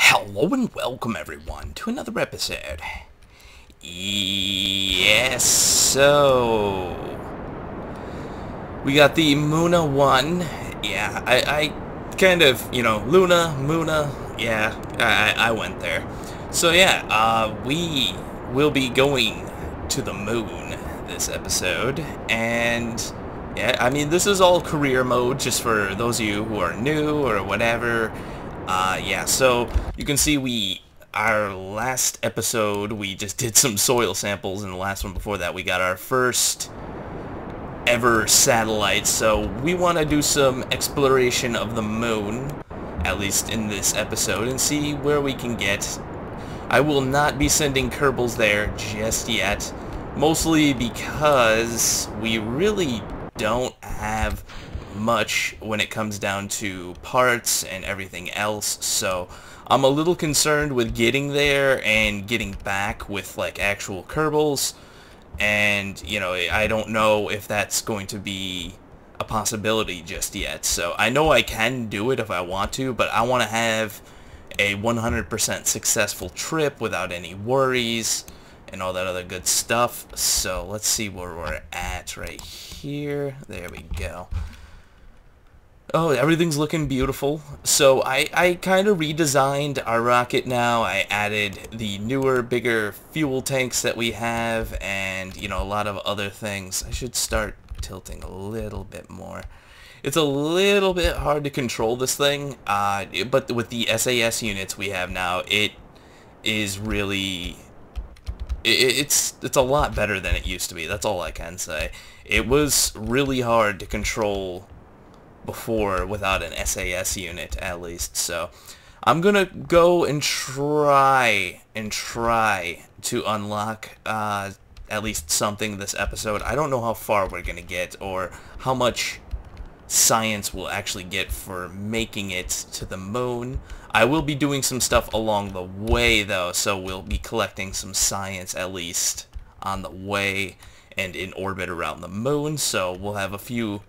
Hello and welcome everyone to another episode. Yes, so we got the Muna 1. Yeah, I kind of, Luna, Muna, yeah, I went there. So yeah, we will be going to the moon this episode, and yeah, I mean, this is all career mode, just for those of you who are new or whatever. Yeah, so you can see our last episode, we just did some soil samples, and the last one before that, we got our first ever satellite. So we want to do some exploration of the moon, at least in this episode, and see where we can get. I will not be sending Kerbals there just yet, mostly because we really don't have much when it comes down to parts and everything else, so I'm a little concerned with getting there and getting back with like actual Kerbals, and I don't know if that's going to be a possibility just yet. So I know I can do it if I want to, but I want to have a 100% successful trip without any worries and all that other good stuff. So let's see where we're at right here. There we go. Oh, everything's looking beautiful. So I kind of redesigned our rocket now. I added the newer, bigger fuel tanks that we have, and, a lot of other things. I should start tilting a little bit more. It's a little bit hard to control this thing, but with the SAS units we have now, it is really... It's a lot better than it used to be. That's all I can say. It was really hard to control before without an SAS unit, at least. So I'm gonna go and try to unlock at least something this episode. I don't know how far we're gonna get or how much science we'll actually get for making it to the moon. I will be doing some stuff along the way though, so we'll be collecting some science at least on the way and in orbit around the moon. So we'll have a few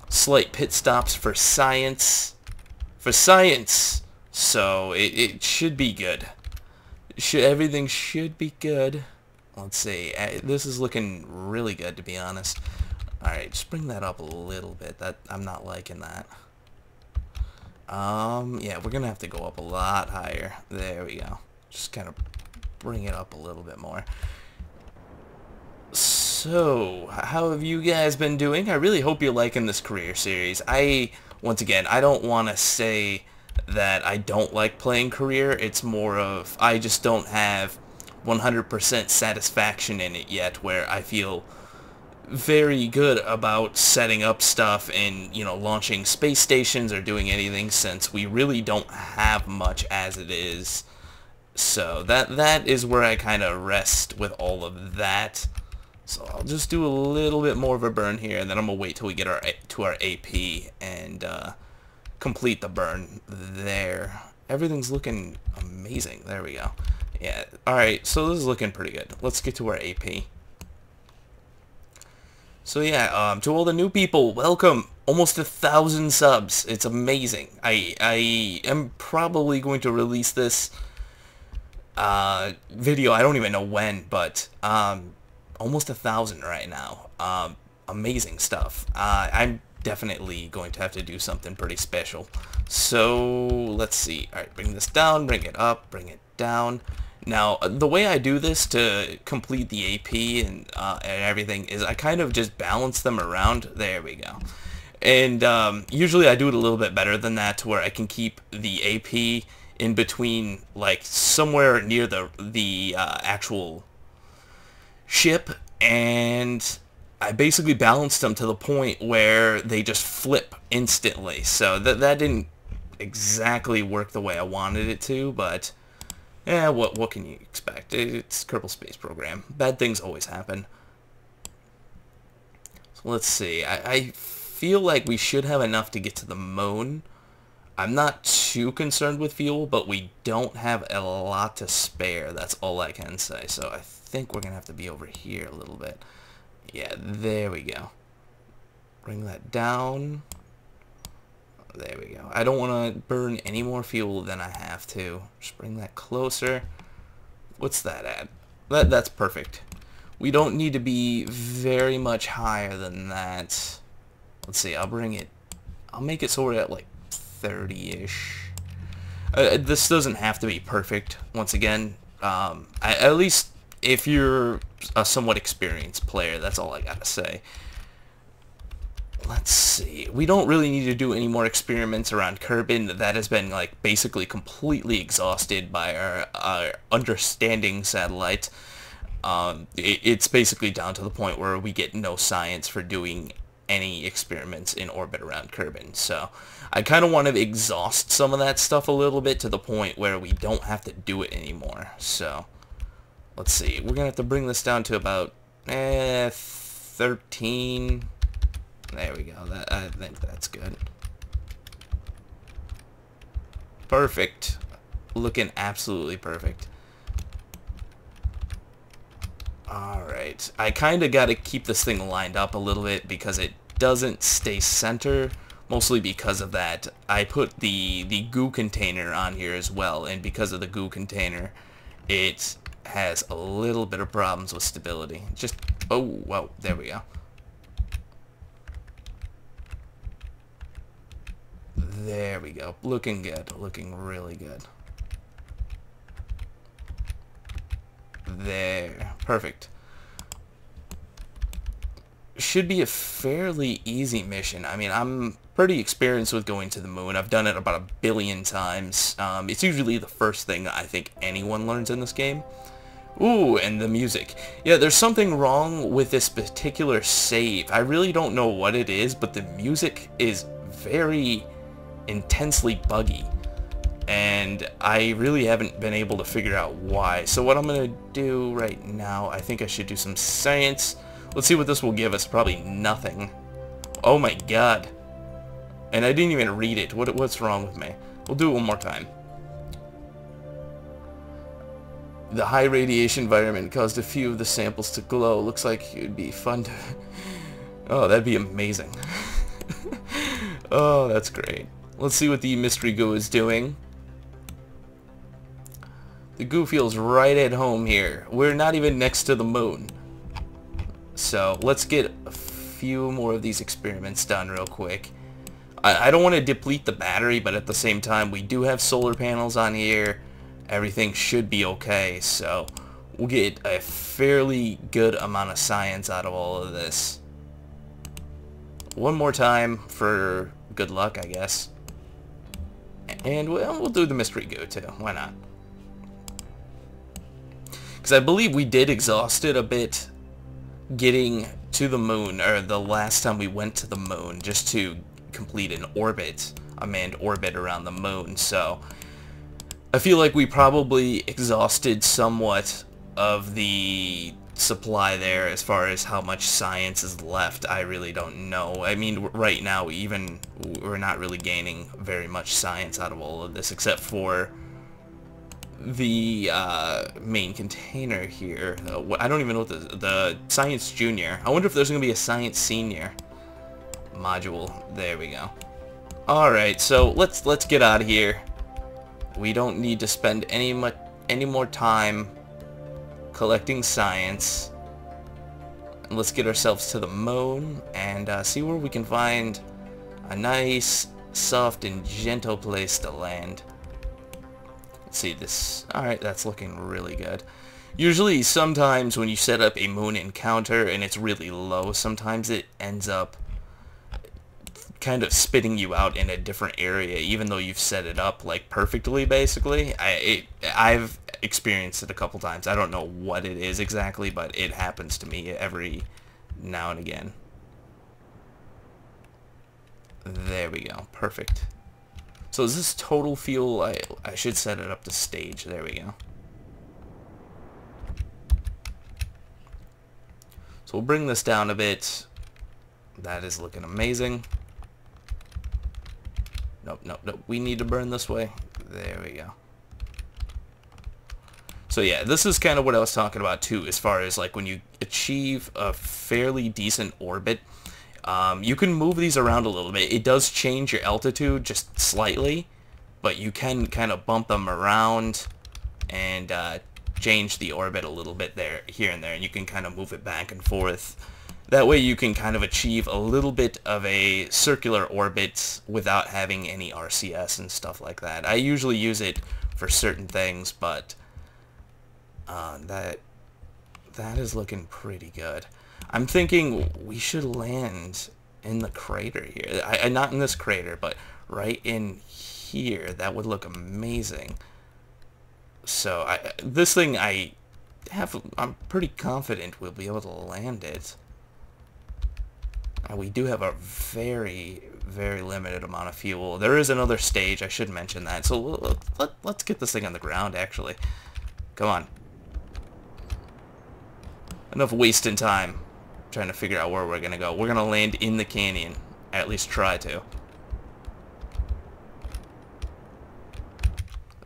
slight pit stops for science. So it should be good. Everything should be good. Let's see. This is looking really good, to be honest. Alright, just bring that up a little bit. I'm not liking that. Yeah, we're gonna have to go up a lot higher. There we go. Just kind of bring it up a little bit more. So, how have you guys been doing? I really hope you're liking this career series. Once again, I don't want to say that I don't like playing career. It's more of, I just don't have 100% satisfaction in it yet, where I feel very good about setting up stuff and, launching space stations or doing anything, since we really don't have much as it is. So that is where I kind of rest with all of that. So I'll just do a little bit more of a burn here, and then I'm gonna wait till we get to our AP and complete the burn there. Everything's looking amazing. There we go. Yeah. All right. So this is looking pretty good. Let's get to our AP. So yeah, to all the new people, welcome. Almost 1,000 subs. It's amazing. I am probably going to release this video. I don't even know when, but almost 1,000 right now. Amazing stuff. I'm definitely going to have to do something pretty special. So let's see. All right, bring this down, bring it up, bring it down. Now, the way I do this to complete the AP and everything is I kind of just balance them around. There we go. And usually I do it a little bit better than that, to where I can keep the AP in between, like somewhere near the actual ship, and I basically balanced them to the point where they just flip instantly. So that didn't exactly work the way I wanted it to, but yeah, what can you expect? It's Kerbal Space Program. Bad things always happen. So let's see. I feel like we should have enough to get to the moon. I'm not too concerned with fuel, but we don't have a lot to spare. That's all I can say. So I think we're going to have to be over here a little bit. Yeah, there we go. Bring that down. There we go. I don't want to burn any more fuel than I have to. Just bring that closer. What's that at? That's perfect. We don't need to be very much higher than that. Let's see, I'll make it so we're at like 30-ish. This doesn't have to be perfect, once again. At least if you're a somewhat experienced player, that's all I gotta say. Let's see. We don't really need to do any more experiments around Kerbin. That has been like basically completely exhausted by our understanding satellite. It's basically down to the point where we get no science for doing any experiments in orbit around Kerbin. So I kind of want to exhaust some of that stuff a little bit to the point where we don't have to do it anymore. So let's see. We're going to have to bring this down to about 13. There we go. I think that's good. Perfect. Looking absolutely perfect. Alright. I kind of got to keep this thing lined up a little bit because it doesn't stay center. Mostly because of that. I put the goo container on here as well. And because of the goo container, it has a little bit of problems with stability. Just, oh, whoa, there we go. There we go. Looking good. Looking really good. There. Perfect. Should be a fairly easy mission. I mean, I'm pretty experienced with going to the moon. I've done it about 1 billion times. It's usually the first thing I think anyone learns in this game. Ooh, and the music. Yeah, there's something wrong with this particular save. I really don't know what it is, but the music is very intensely buggy. And I really haven't been able to figure out why. So what I'm going to do right now, I think I should do some science. Let's see what this will give us. Probably nothing. Oh my god. And I didn't even read it. What's wrong with me? We'll do it one more time. The high radiation environment caused a few of the samples to glow. Looks like it would be fun to... Oh, that'd be amazing. Oh, that's great. Let's see what the mystery goo is doing. The goo feels right at home here. We're not even next to the moon. So let's get a few more of these experiments done real quick. I don't want to deplete the battery, but at the same time, we do have solar panels on here. Everything should be okay, so we'll get a fairly good amount of science out of all of this. One more time for good luck, I guess. And we'll do the mystery goo too. Why not? Because I believe we did exhaust it a bit getting to the moon, or the last time we went to the moon, just to complete an orbit, a manned orbit around the moon. So I feel like we probably exhausted somewhat of the supply there as far as how much science is left. I really don't know. I mean, right now we're not really gaining very much science out of all of this, except for the main container here. I don't even know what the Science Junior. I wonder if there's going to be a Science Senior module. There we go. Alright, so let's get out of here. We don't need to spend any more time collecting science. And let's get ourselves to the moon and see where we can find a nice, soft, and gentle place to land. Let's see this. Alright, that's looking really good. Usually, sometimes when you set up a moon encounter and it's really low, sometimes it ends up kind of spitting you out in a different area, even though you've set it up like perfectly, basically. I've experienced it a couple times. I don't know what it is exactly, but it happens to me every now and again. There we go. Perfect. So is this total fuel? I should set it up to stage. There we go. So we'll bring this down a bit. That is looking amazing. Nope, nope, nope. We need to burn this way. There we go. So yeah, this is kind of what I was talking about too, as far as like when you achieve a fairly decent orbit, You can move these around a little bit. It does change your altitude just slightly, but you can kind of bump them around and change the orbit a little bit there, here and there, and you can kind of move it back and forth. That way you can kind of achieve a little bit of a circular orbit without having any RCS and stuff like that. I usually use it for certain things, but that is looking pretty good. I'm thinking we should land in the crater here. Not in this crater, but right in here. That would look amazing. So this thing, I'm pretty confident we'll be able to land it. We do have a very, very limited amount of fuel. There is another stage, I should mention that. So let's get this thing on the ground, actually. Come on. Enough wasting time trying to figure out where we're going to go. We're going to land in the canyon. At least try to.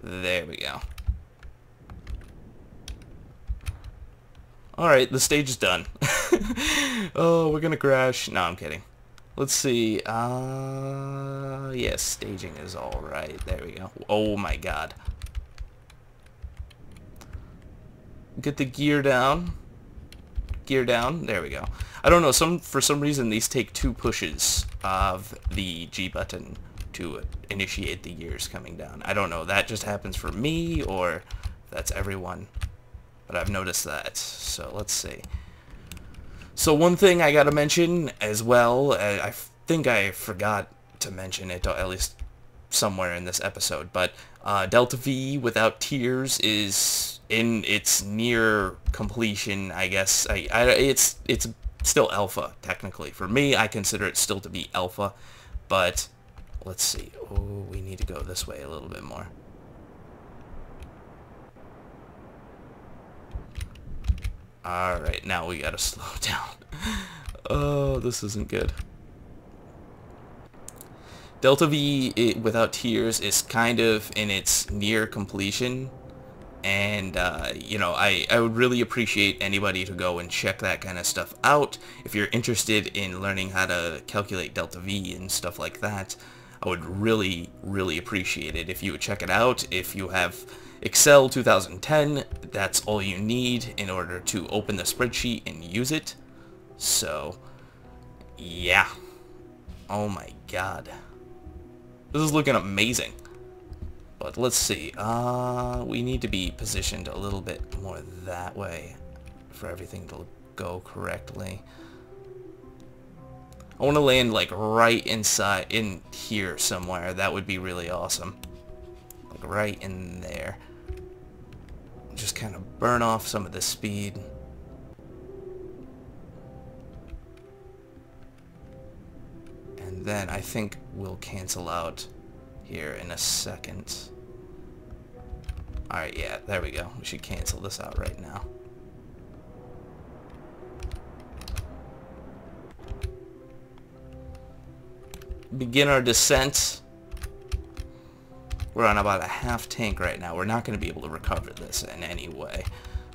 There we go. Alright, the stage is done. Oh, we're gonna crash. No, I'm kidding. Let's see. Yes, staging is alright. There we go. Oh my god. Get the gear down. Gear down. There we go. I don't know, for some reason these take 2 pushes of the G button to initiate the gears coming down. I don't know, that just happens for me, or that's everyone. But I've noticed that. So let's see. So one thing I gotta mention as well, I think I forgot to mention it, or at least somewhere in this episode, but Delta V without tears is in its near completion, I guess. It's still alpha, technically. For me, I consider it still to be alpha, but let's see. Oh, we need to go this way a little bit more. Alright, now we gotta slow down. Oh, this isn't good. Delta V without tears is kind of in its near completion, and you know, I would really appreciate anybody to go and check that kind of stuff out. If you're interested in learning how to calculate Delta V and stuff like that, I would really, really appreciate it if you would check it out. If you have Excel 2010, that's all you need in order to open the spreadsheet and use it. So, yeah. Oh my god. This is looking amazing. But let's see. We need to be positioned a little bit more that way for everything to go correctly. I want to land like right inside, in here somewhere. That would be really awesome. Like right in there. Just kind of burn off some of the speed. And then I think we'll cancel out here in a second. Alright, yeah, there we go. We should cancel this out right now. Begin our descent. We're on about a half tank right now. We're not going to be able to recover this in any way.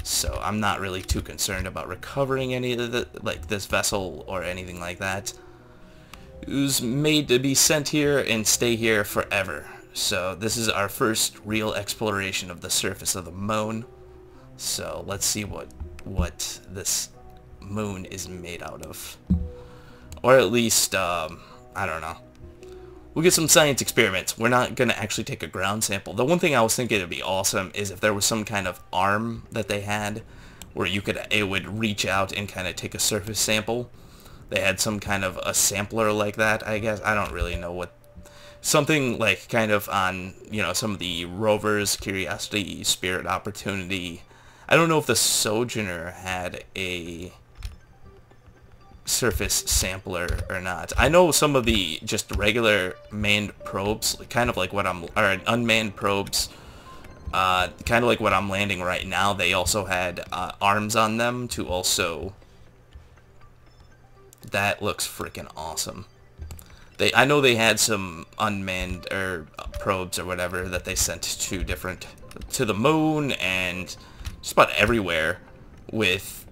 So I'm not really too concerned about recovering any of the, like this vessel or anything like that. It was made to be sent here and stay here forever. So this is our first real exploration of the surface of the moon. So let's see what this moon is made out of. Or at least, I don't know. We'll get some science experiments. We're not going to actually take a ground sample. The one thing I was thinking would be awesome is if there was some kind of arm that they had where it would reach out and kind of take a surface sample. They had some kind of a sampler like that, I guess. I don't really know what. Something like kind of on, you know, some of the rovers, Curiosity, Spirit, Opportunity. I don't know if the Sojourner had a surface sampler or not. I know some of the just regular manned probes, kind of like what or unmanned probes, kind of like what I'm landing right now, they also had arms on them to also. That looks freaking awesome. I know they had some unmanned probes or whatever that they sent to the moon and just about everywhere with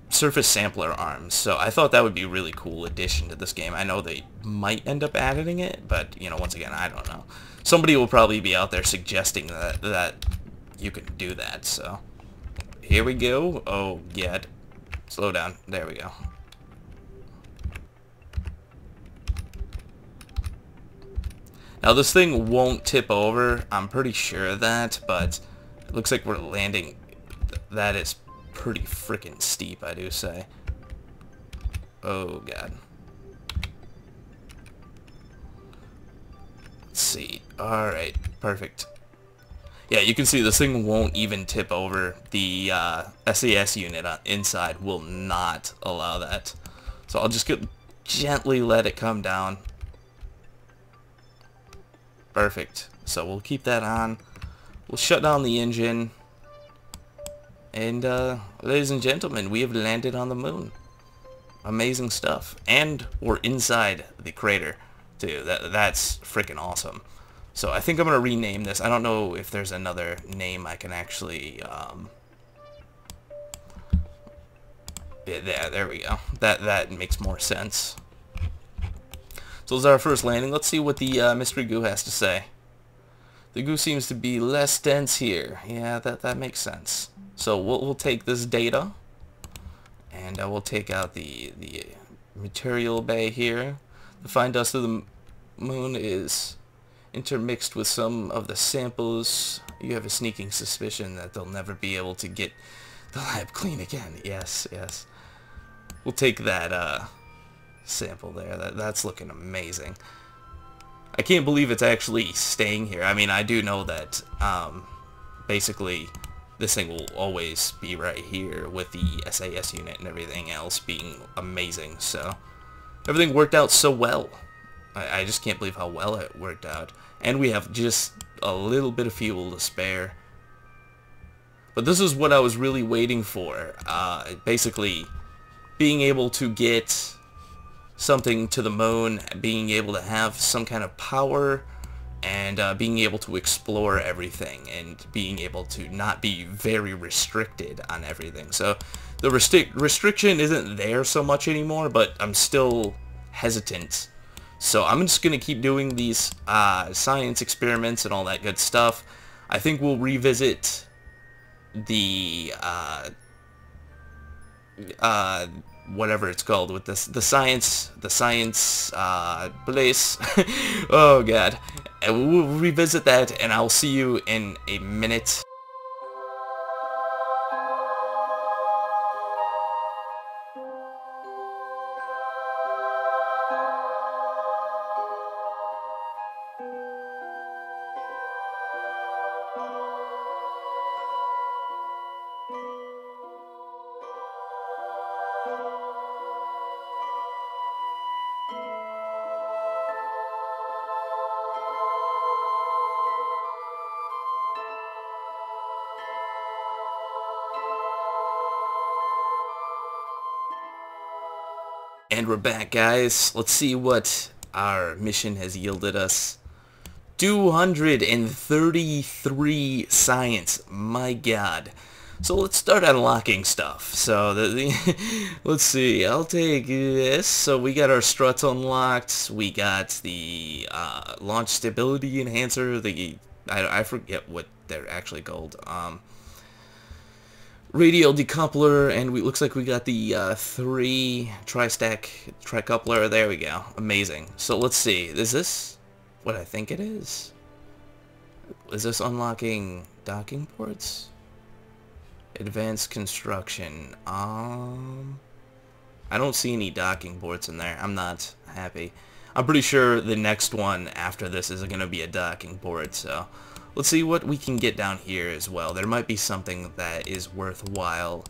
surface sampler arms. So I thought that would be a really cool addition to this game. I know they might end up adding it, but you know, once again, I don't know. Somebody will probably be out there suggesting that you can do that. So here we go. Oh, get. Slow down. There we go. Now this thing won't tip over. I'm pretty sure of that, but it looks like we're landing. That is pretty freaking steep, I do say. Oh god. Let's see. Alright, perfect. Yeah, you can see this thing won't even tip over. The SAS unit inside will not allow that. So I'll just gently let it come down. Perfect. So we'll keep that on. We'll shut down the engine. And, ladies and gentlemen, we have landed on the moon. Amazing stuff. And we're inside the crater, too. That's freaking awesome. So I think I'm going to rename this. I don't know if there's another name I can actually, yeah, there we go. That makes more sense. So this is our first landing. Let's see what the mystery goo has to say. The goo seems to be less dense here. Yeah, that makes sense. So we'll take this data, and we'll take out the material bay here. The fine dust of the moon is intermixed with some of the samples. You have a sneaking suspicion that they'll never be able to get the lab clean again. Yes, yes. We'll take that sample there. That's looking amazing. I can't believe it's actually staying here. I mean, I do know that basically this thing will always be right here with the SAS unit and everything else being amazing. So everything worked out so well. I just can't believe how well it worked out. And we have just a little bit of fuel to spare. But this is what I was really waiting for. Basically being able to get something to the moon, being able to have some kind of power, and being able to explore everything, and being able to not be very restricted on everything. So the restriction isn't there so much anymore, but I'm still hesitant. So I'm just going to keep doing these science experiments and all that good stuff. I think we'll revisit the whatever it's called with this the science place. Oh god, and we'll revisit that, and I'll see you in a minute. And we're back, guys. Let's see what our mission has yielded us. 233 science. My god. So let's start unlocking stuff. So let's see. I'll take this. So we got our struts unlocked. We got the launch stability enhancer. I forget what they're actually called. Radial decoupler, and looks like we got the 3 tri-stack tricoupler. There we go. Amazing. So let's see. Is this what I think it is? Is this unlocking docking ports? Advanced construction. I don't see any docking ports in there. I'm not happy. I'm pretty sure the next one after this is going to be a docking port, so let's see what we can get down here as well. There might be something that is worthwhile.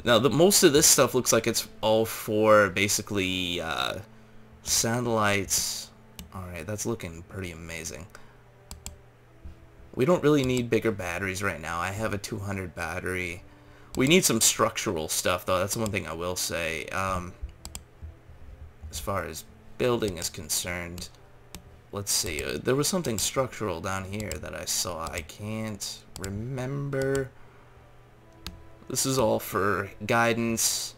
Now, most of this stuff looks like it's all for basically satellites. Alright, that's looking pretty amazing. We don't really need bigger batteries right now. I have a 200 battery. We need some structural stuff, though. That's one thing I will say. As far as building is concerned, let's see. There was something structural down here that I saw. I can't remember. This is all for guidance.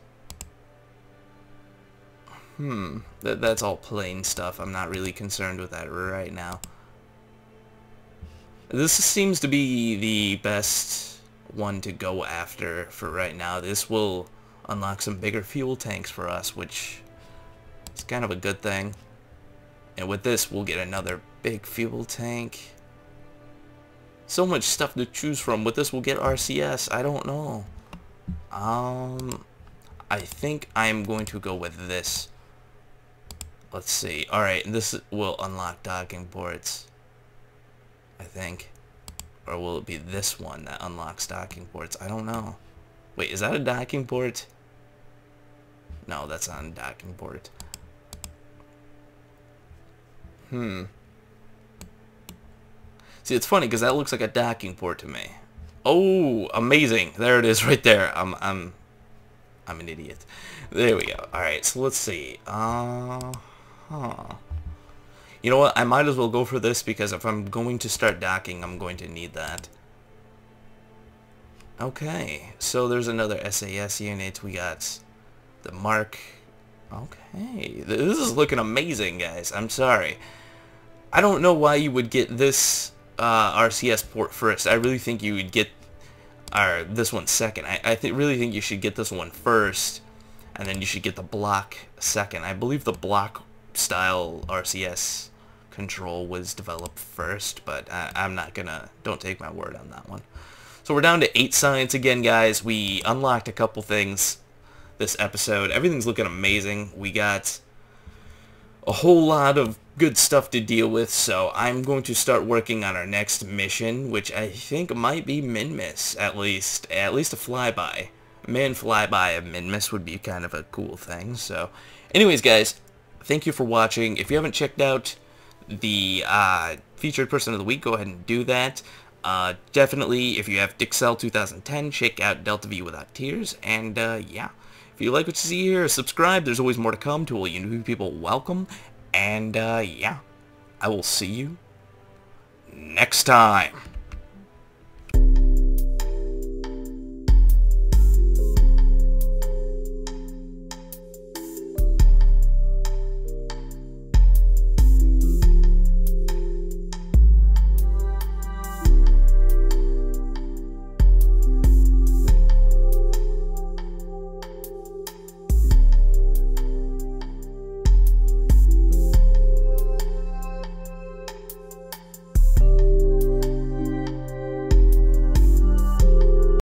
That's all plain stuff. I'm not really concerned with that right now. This seems to be the best one to go after for right now. This will unlock some bigger fuel tanks for us, which is kind of a good thing. And with this, we'll get another big fuel tank. So much stuff to choose from. With this, we'll get RCS. I don't know. I think I'm going to go with this. Let's see. Alright, this will unlock docking ports, I think. Or will it be this one that unlocks docking ports? I don't know. Wait, is that a docking port? No, that's not a docking port. See, it's funny because that looks like a docking port to me. Oh, amazing! There it is, right there. I'm an idiot. There we go. All right, so let's see. You know what? I might as well go for this because if I'm going to start docking, I'm going to need that. Okay, so there's another SAS unit. We got the Mark. Okay, this is looking amazing, guys. I'm sorry. I don't know why you would get this RCS port first. I really think you would get this one second. I really think you should get this one first, and then you should get the block second. I believe the block style RCS control was developed first, but I'm not gonna, don't take my word on that one. So we're down to 8 science again, guys. We unlocked a couple things this episode. Everything's looking amazing. We got a whole lot of good stuff to deal with, so I'm going to start working on our next mission, which I think might be Minmus, at least a flyby. Flyby of Minmus would be kind of a cool thing. So anyways, guys, thank you for watching. If you haven't checked out the featured person of the week, go ahead and do that. Definitely, if you have Dixel 2010, check out Delta V Without Tears, and yeah. If you like what you see here, subscribe. There's always more to come. To all you new people, welcome. And, yeah, I will see you next time.